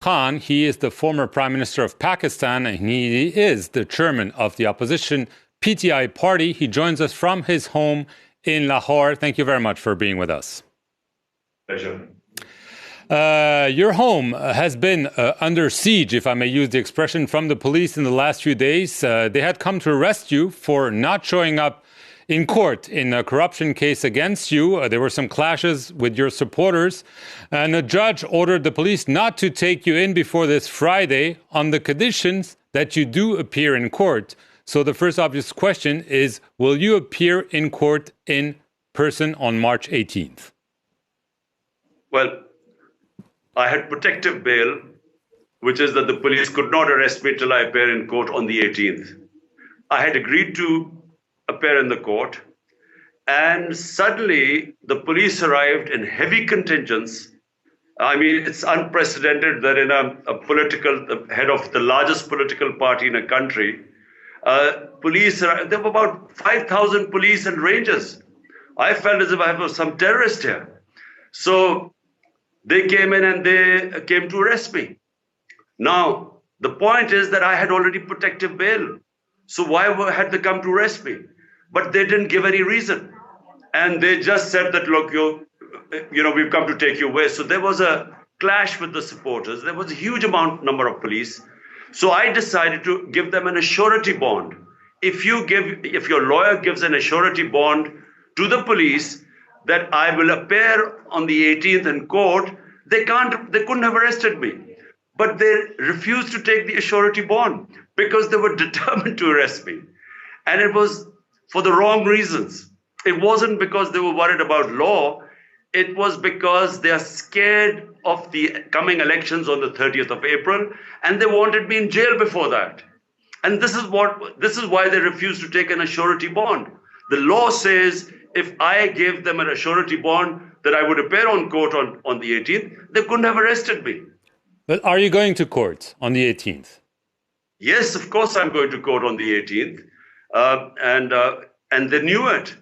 Khan. He is the former Prime Minister of Pakistan, and he is the chairman of the opposition PTI party. He joins us from his home in Lahore. Thank you very much for being with us. Pleasure. Your home has been under siege, if I may use the expression, from the police in the last few days. They had come to arrest you for not showing up in court in a corruption case against you. There were some clashes with your supporters, and a judge ordered the police not to take you in before this Friday on the conditions that you do appear in court. So the first obvious question is, will you appear in court in person on March 18th? Well, I had protective bail, which is that the police could not arrest me till I appear in court on the 18th. I had agreed to appear in the court, and suddenly the police arrived in heavy contingents. I mean, it's unprecedented that in a political head of the largest political party in a country, police, there were about 5,000 police and rangers. I felt as if I was some terrorist here. So they came in and they came to arrest me. Now, the point is that I had already protective bail. So why had they come to arrest me? But they didn't give any reason. And they just said that, look, we've come to take you away. So there was a clash with the supporters. There was a huge number of police. So I decided to give them an surety bond. If your lawyer gives an surety bond to the police that I will appear on the 18th in court, they couldn't have arrested me. But they refused to take the surety bond because they were determined to arrest me. And it was for the wrong reasons. It wasn't because they were worried about law. It was because they are scared of the coming elections on the 30th of April, and they wanted me in jail before that. And this is why they refused to take an surety bond. The law says if I gave them a surety bond that I would appear on court on the 18th, they couldn't have arrested me. But are you going to court on the 18th? Yes, of course I'm going to court on the 18th. And they knew it.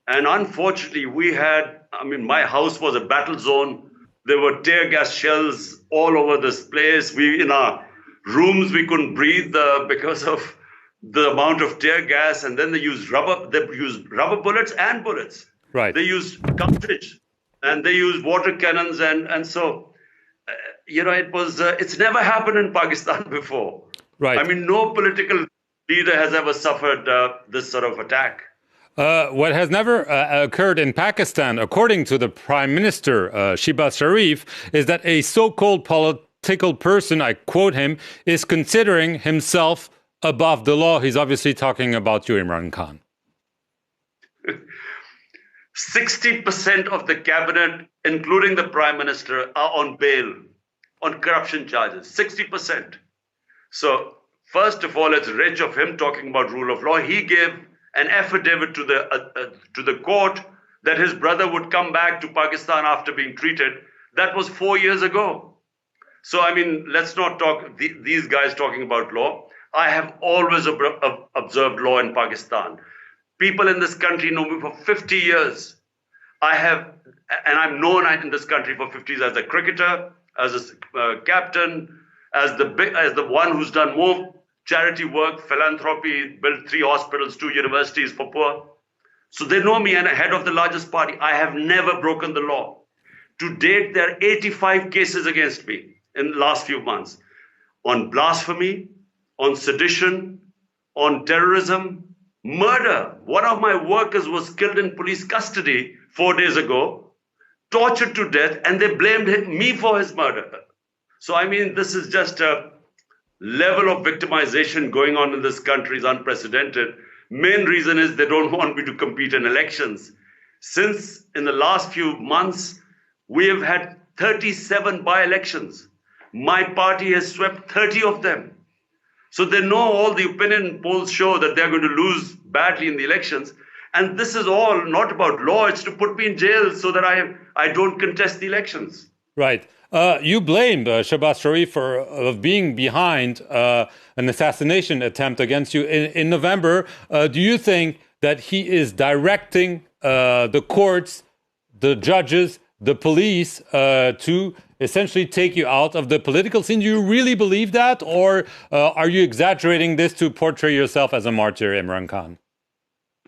And unfortunately, my house was a battle zone. There were tear gas shells all over this place. In our rooms, we couldn't breathe because of the amount of tear gas. And then they used rubber bullets and bullets. Right. They used cartridge and they used water cannons. And so, it's never happened in Pakistan before. Right. I mean, no political leader has ever suffered this sort of attack. What has never occurred in Pakistan, according to the Prime Minister, Shehbaz Sharif, is that a so-called political person, I quote him, is considering himself above the law. He's obviously talking about you, Imran Khan. 60% of the cabinet, including the Prime Minister, are on bail, on corruption charges. 60%. So, first of all, it's rich of him talking about rule of law. He gave an affidavit to the court that his brother would come back to Pakistan after being treated. That was 4 years ago. So, I mean, let's not talk, these guys talking about law. I have always observed law in Pakistan. People in this country know me for 50 years. I'm known in this country for 50 years as a cricketer, as a captain, as the one who's done more charity work, philanthropy, built 3 hospitals, 2 universities for poor. So they know me, and head of the largest party. I have never broken the law. To date, there are 85 cases against me in the last few months on blasphemy, on sedition, on terrorism, murder. One of my workers was killed in police custody 4 days ago, tortured to death, and they blamed me for his murder. So, I mean, this is just a level of victimization going on in this country is unprecedented. Main reason is they don't want me to compete in elections. Since in the last few months, we have had 37 by-elections. My party has swept 30 of them. So they know all the opinion polls show that they're going to lose badly in the elections. And this is all not about law. It's to put me in jail so that I don't contest the elections. Right. You blamed Shehbaz Sharif for being behind an assassination attempt against you in November. Do you think that he is directing the courts, the judges, the police to essentially take you out of the political scene. Do you really believe that, or are you exaggerating this to portray yourself as a martyr, Imran Khan?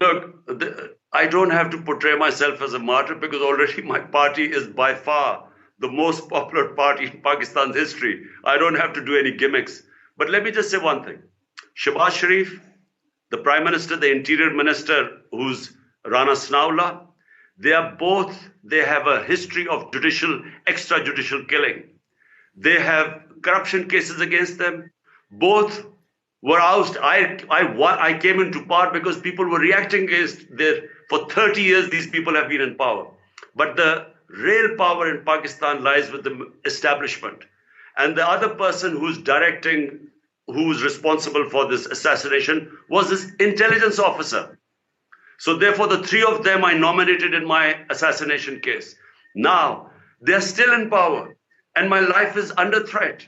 Look, I don't have to portray myself as a martyr because already my party is by far the most popular party in Pakistan's history. I don't have to do any gimmicks. But let me just say one thing. Shehbaz Sharif, the Prime Minister, the Interior Minister, who's Rana Snaula, they have a history of extrajudicial killing. They have corruption cases against them. Both were ousted. I came into power because people were reacting against for 30 years, these people have been in power. But the real power in Pakistan lies with the establishment. And the other person who's responsible for this assassination was this intelligence officer. So therefore, the three of them I nominated in my assassination case. Now, they're still in power and my life is under threat.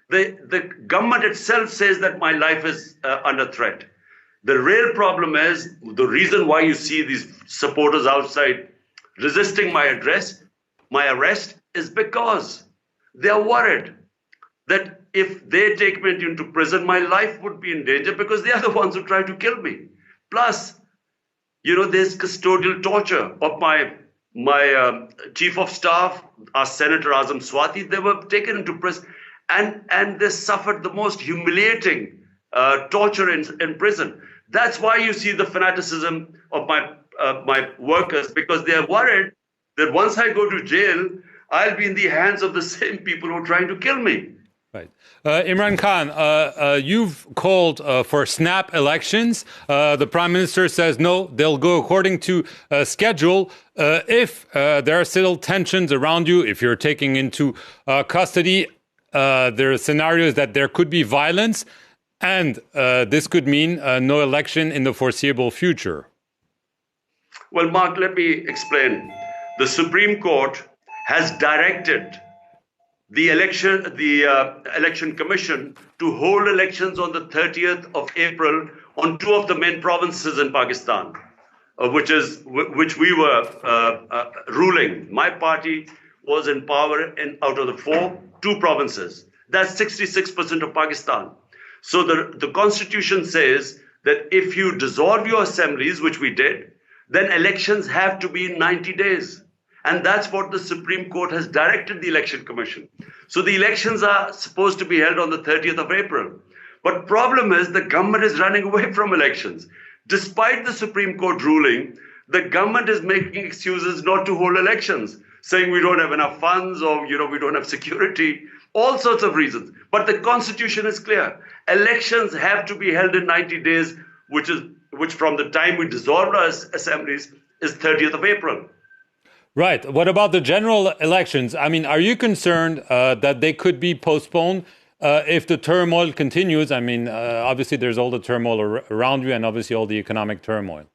The government itself says that my life is under threat. The real problem is the reason why you see these supporters outside resisting my arrest is because they are worried that if they take me into prison, my life would be in danger because they are the ones who try to kill me. Plus, there's custodial torture of my chief of staff, our Senator Azam Swati. They were taken into prison and they suffered the most humiliating torture in prison. That's why you see the fanaticism of my workers, because they are worried that once I go to jail, I'll be in the hands of the same people who are trying to kill me. Right. Imran Khan, you've called for snap elections. The Prime Minister says no, they'll go according to schedule. If there are still tensions around you, if you're taking into custody, there are scenarios that there could be violence, and this could mean no election in the foreseeable future. Well, Mark, let me explain. The Supreme Court has directed the election commission to hold elections on the 30th of April on two of the main provinces in Pakistan, which we were ruling. My party was in power out of the two provinces. That's 66% of Pakistan. So the constitution says that if you dissolve your assemblies, which we did, then elections have to be in 90 days. And that's what the Supreme Court has directed the Election Commission. So the elections are supposed to be held on the 30th of April. But problem is the government is running away from elections. Despite the Supreme Court ruling, the government is making excuses not to hold elections, saying we don't have enough funds or we don't have security, all sorts of reasons. But the constitution is clear. Elections have to be held in 90 days, which from the time we dissolved our assemblies is 30th of April. Right. What about the general elections? I mean, are you concerned that they could be postponed if the turmoil continues? I mean, obviously there's all the turmoil around you and obviously all the economic turmoil.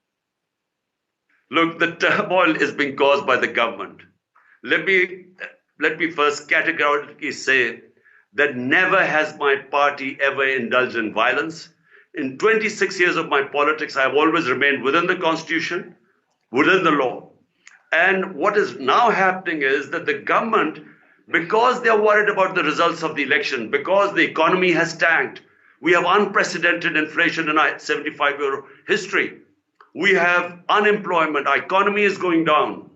Look, the turmoil is being caused by the government. Let me first categorically say that never has my party ever indulged in violence. In 26 years of my politics, I have always remained within the constitution, within the law. And what is now happening is that the government, because they are worried about the results of the election, because the economy has tanked, we have unprecedented inflation in our 75-year history. We have unemployment, our economy is going down.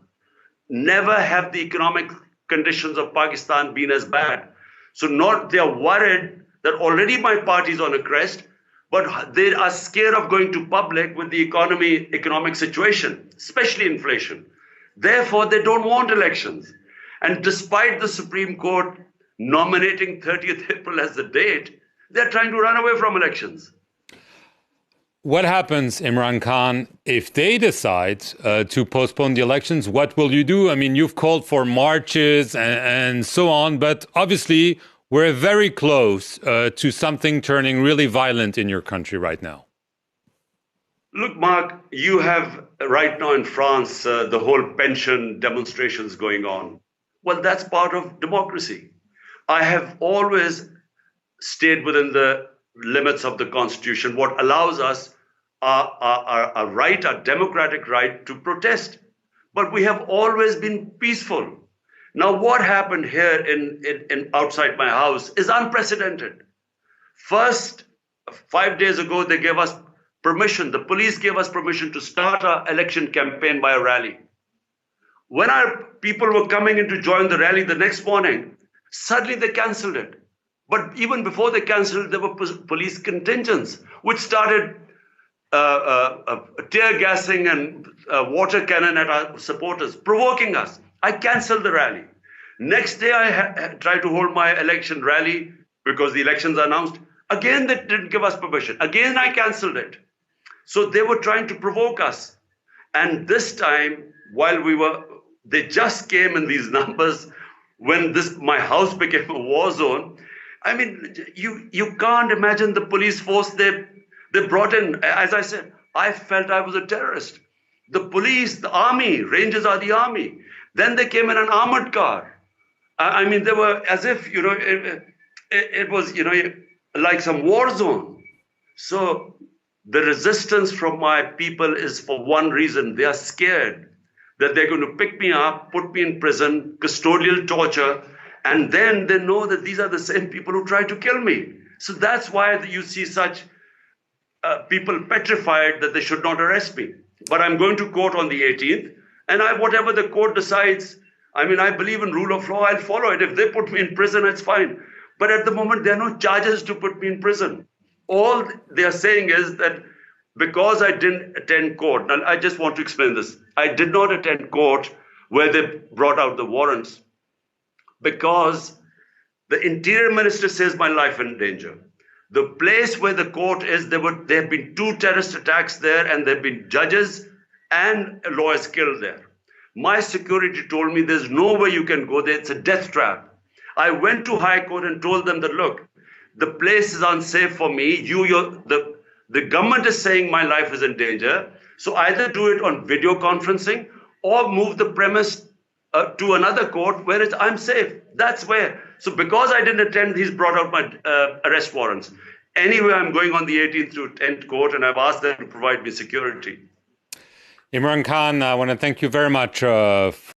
Never have the economic conditions of Pakistan been as bad. So they are worried that already my party is on a crest, but they are scared of going to public with the economic situation, especially inflation. Therefore, they don't want elections. And despite the Supreme Court nominating 30th April as the date, they're trying to run away from elections. What happens, Imran Khan, if they decide to postpone the elections? What will you do? I mean, you've called for marches and so on, but obviously we're very close to something turning really violent in your country right now. Look, Mark, you have right now in France the whole pension demonstrations going on. Well, that's part of democracy. I have always stayed within the limits of the Constitution, what allows us a right, a democratic right to protest. But we have always been peaceful. Now, what happened here in outside my house is unprecedented. First, 5 days ago, they gave us permission. The police gave us permission to start our election campaign by a rally. When our people were coming in to join the rally the next morning, suddenly they cancelled it. But even before they cancelled, there were police contingents which started tear gassing and water cannon at our supporters, provoking us. I cancelled the rally. Next day, I tried to hold my election rally because the elections are announced. Again, they didn't give us permission. Again, I cancelled it. So they were trying to provoke us. And this time, they just came in these numbers when my house became a war zone. I mean, you can't imagine the police force they brought in. As I said, I felt I was a terrorist. The police, the army, Rangers are the army. Then they came in an armored car. I mean, they were as if, it was, like some war zone. So the resistance from my people is for one reason. They are scared that they're going to pick me up, put me in prison, custodial torture, and then they know that these are the same people who tried to kill me. So that's why you see such people petrified that they should not arrest me. But I'm going to court on the 18th, and whatever the court decides, I mean, I believe in rule of law, I'll follow it. If they put me in prison, it's fine. But at the moment, there are no charges to put me in prison. All they are saying is that because I didn't attend court, now I just want to explain this. I did not attend court where they brought out the warrants because the interior minister says my life in danger. The place where the court is, there have been 2 terrorist attacks there, and there have been judges and lawyers killed there. My security told me there's no way you can go there. It's a death trap. I went to High Court and told them that, look, the place is unsafe for me. The government is saying my life is in danger. So either do it on video conferencing or move the premise to another court where I'm safe. That's where. So because I didn't attend, he's brought out my arrest warrants. Anyway, I'm going on the 18th to attend court, and I've asked them to provide me security. Imran Khan, I want to thank you very much